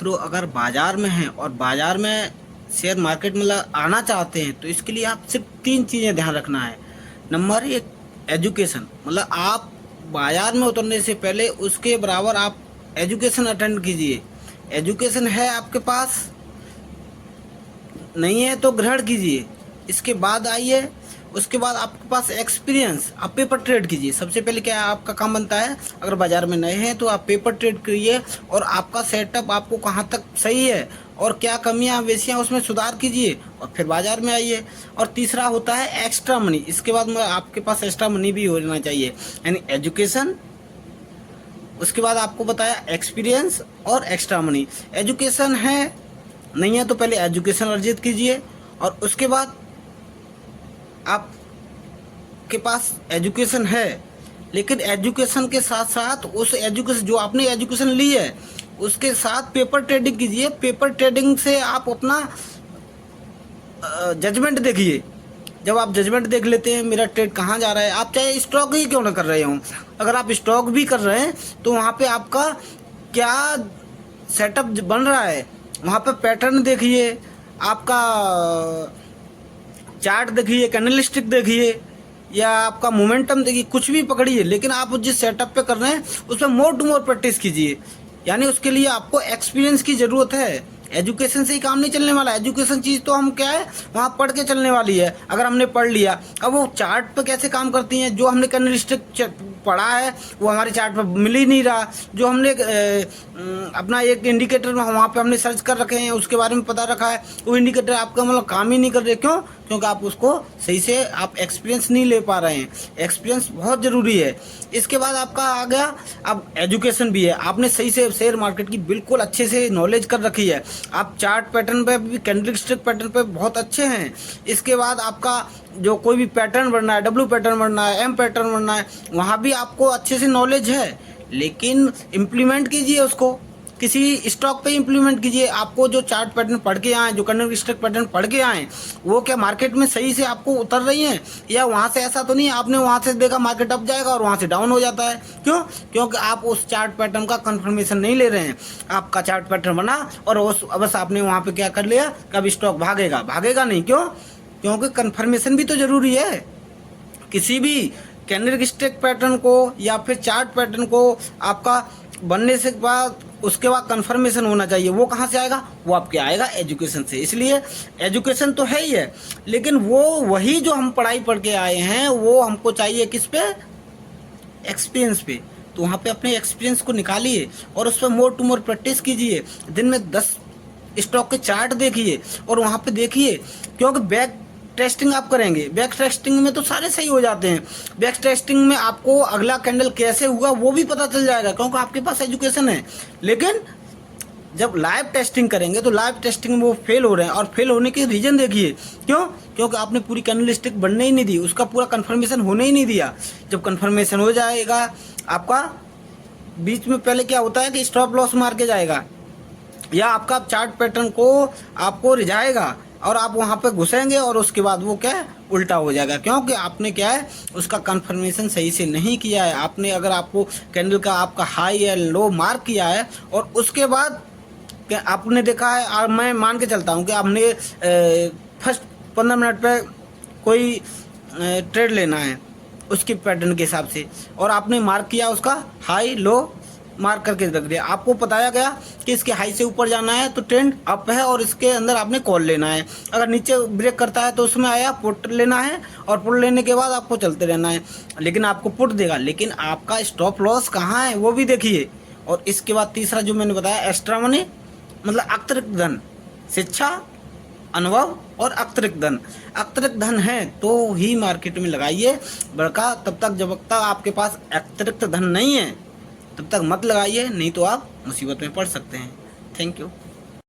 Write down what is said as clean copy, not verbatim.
Pro अगर बाज़ार में हैं और बाज़ार में शेयर मार्केट में आना चाहते हैं तो इसके लिए आप सिर्फ 3 चीज़ें ध्यान रखना है। नंबर 1, एजुकेशन, मतलब आप बाज़ार में उतरने से पहले उसके बराबर आप एजुकेशन अटेंड कीजिए। एजुकेशन है आपके पास, नहीं है तो ग्रहण कीजिए। इसके बाद आइए, उसके बाद आपके पास एक्सपीरियंस, आप पेपर ट्रेड कीजिए। सबसे पहले क्या आपका काम बनता है, अगर बाज़ार में नए हैं तो आप पेपर ट्रेड करिए और आपका सेटअप आपको कहाँ तक सही है और क्या कमियां बेसियां उसमें सुधार कीजिए और फिर बाज़ार में आइए। और तीसरा होता है एक्स्ट्रा मनी। इसके बाद में आपके पास एक्स्ट्रा मनी भी होना चाहिए, यानी एजुकेशन, उसके बाद आपको बताया एक्सपीरियंस और एक्स्ट्रा मनी। एजुकेशन है, नहीं है तो पहले एजुकेशन अर्जित कीजिए और उसके बाद आपके पास एजुकेशन है, लेकिन एजुकेशन के साथ साथ उस एजुकेशन जो आपने एजुकेशन ली है उसके साथ पेपर ट्रेडिंग कीजिए। पेपर ट्रेडिंग से आप अपना जजमेंट देखिए। जब आप जजमेंट देख लेते हैं मेरा ट्रेड कहाँ जा रहा है, आप चाहे स्टॉक ही क्यों ना कर रहे हो, अगर आप स्टॉक भी कर रहे हैं तो वहाँ पे आपका क्या सेटअप बन रहा है, वहाँ पे पैटर्न देखिए, आपका चार्ट देखिए, कैंडलस्टिक देखिए या आपका मोमेंटम देखिए, कुछ भी पकड़िए, लेकिन आप जिस सेटअप पे कर रहे हैं उसमें मोर टू मोर प्रैक्टिस कीजिए। यानी उसके लिए आपको एक्सपीरियंस की ज़रूरत है। एजुकेशन से ही काम नहीं चलने वाला। एजुकेशन चीज़ तो हम क्या है वहाँ पढ़ के चलने वाली है। अगर हमने पढ़ लिया, अब वो चार्ट पे कैसे काम करती हैं, जो हमने कैंडलस्टिक पढ़ा है वो हमारे चार्ट पे मिल ही नहीं रहा। जो हमने अपना एक इंडिकेटर में वहाँ पे हमने सर्च कर रखे हैं, उसके बारे में पता रखा है, वो इंडिकेटर आपका मतलब काम ही नहीं कर रहे। क्यों? क्योंकि आप उसको सही से आप एक्सपीरियंस नहीं ले पा रहे हैं। एक्सपीरियंस बहुत ज़रूरी है। इसके बाद आपका आ गया, अब एजुकेशन भी है, आपने सही से शेयर मार्केट की बिल्कुल अच्छे से नॉलेज कर रखी है, आप चार्ट पैटर्न पे भी, कैंडलस्टिक पैटर्न पे बहुत अच्छे हैं। इसके बाद आपका जो कोई भी पैटर्न बनना है, डब्ल्यू पैटर्न बनना है, एम पैटर्न बनना है, वहाँ भी आपको अच्छे से नॉलेज है, लेकिन इम्प्लीमेंट कीजिए उसको, किसी स्टॉक पे इम्प्लीमेंट कीजिए। आपको जो चार्ट पैटर्न पढ़ के आए, जो कैंडलस्टिक पैटर्न पढ़ के आए, वो क्या मार्केट में सही से आपको उतर रही हैं, या वहाँ से ऐसा तो नहीं आपने वहाँ से देखा मार्केट अप जाएगा और वहाँ से डाउन हो जाता है। क्यों? क्योंकि आप उस चार्ट पैटर्न का कंफर्मेशन नहीं ले रहे हैं। आपका चार्ट पैटर्न बना और बस आपने वहाँ पे क्या कर लिया, कब स्टॉक भागेगा, भागेगा नहीं। क्यों? क्योंकि कंफर्मेशन भी तो जरूरी है। किसी भी कैंडलस्टिक पैटर्न को या फिर चार्ट पैटर्न को आपका बनने से बाद उसके बाद कंफर्मेशन होना चाहिए। वो कहाँ से आएगा? वो आपके आएगा एजुकेशन से। इसलिए एजुकेशन तो है ही है, लेकिन वो वही जो हम पढ़ाई पढ़ के आए हैं वो हमको चाहिए किस पे? एक्सपीरियंस पे। तो वहाँ पे अपने एक्सपीरियंस को निकालिए और उस पर मोर टू मोर प्रैक्टिस कीजिए। दिन में 10 स्टॉक के चार्ट देखिए और वहाँ पे देखिए, क्योंकि बैक टेस्टिंग आप करेंगे, बैक टेस्टिंग में तो सारे सही हो जाते हैं। बैक टेस्टिंग में आपको अगला कैंडल कैसे हुआ वो भी पता चल जाएगा, क्योंकि आपके पास एजुकेशन है। लेकिन जब लाइव टेस्टिंग करेंगे तो लाइव टेस्टिंग में वो फेल हो रहे हैं, और फेल होने के रीज़न देखिए। क्यों? क्योंकि आपने पूरी कैंडलस्टिक बनने ही नहीं दी, उसका पूरा कन्फर्मेशन होने ही नहीं दिया। जब कन्फर्मेशन हो जाएगा आपका, बीच में पहले क्या होता है कि स्टॉप लॉस मार के जाएगा, या आपका चार्ट पैटर्न को आपको रिझाएगा और आप वहाँ पे घुसेंगे और उसके बाद वो क्या है, उल्टा हो जाएगा। क्योंकि आपने क्या है, उसका कंफर्मेशन सही से नहीं किया है। आपने अगर आपको कैंडल का आपका हाई या लो मार्क किया है और उसके बाद क्या आपने देखा है, और मैं मान के चलता हूँ कि आपने फर्स्ट 15 मिनट पे कोई ट्रेड लेना है उसके पैटर्न के हिसाब से, और आपने मार्क किया उसका हाई लो मार्क करके रख दिया। आपको बताया गया कि इसके हाई से ऊपर जाना है तो ट्रेंड अप है और इसके अंदर आपने कॉल लेना है। अगर नीचे ब्रेक करता है तो उसमें आया पुट लेना है, और पुट लेने के बाद आपको चलते रहना है। लेकिन आपको पुट देगा, लेकिन आपका स्टॉप लॉस कहाँ है वो भी देखिए। और इसके बाद तीसरा जो मैंने बताया, एक्स्ट्रा मनी, मतलब अतिरिक्त धन, शिक्षा, अनुभव और अतिरिक्त धन। अतिरिक्त धन है तो ही मार्केट में लगाइए बड़का। तब तक जब तक आपके पास अतिरिक्त धन नहीं है तब तक मत लगाइए, नहीं तो आप मुसीबत में पड़ सकते हैं। Thank you.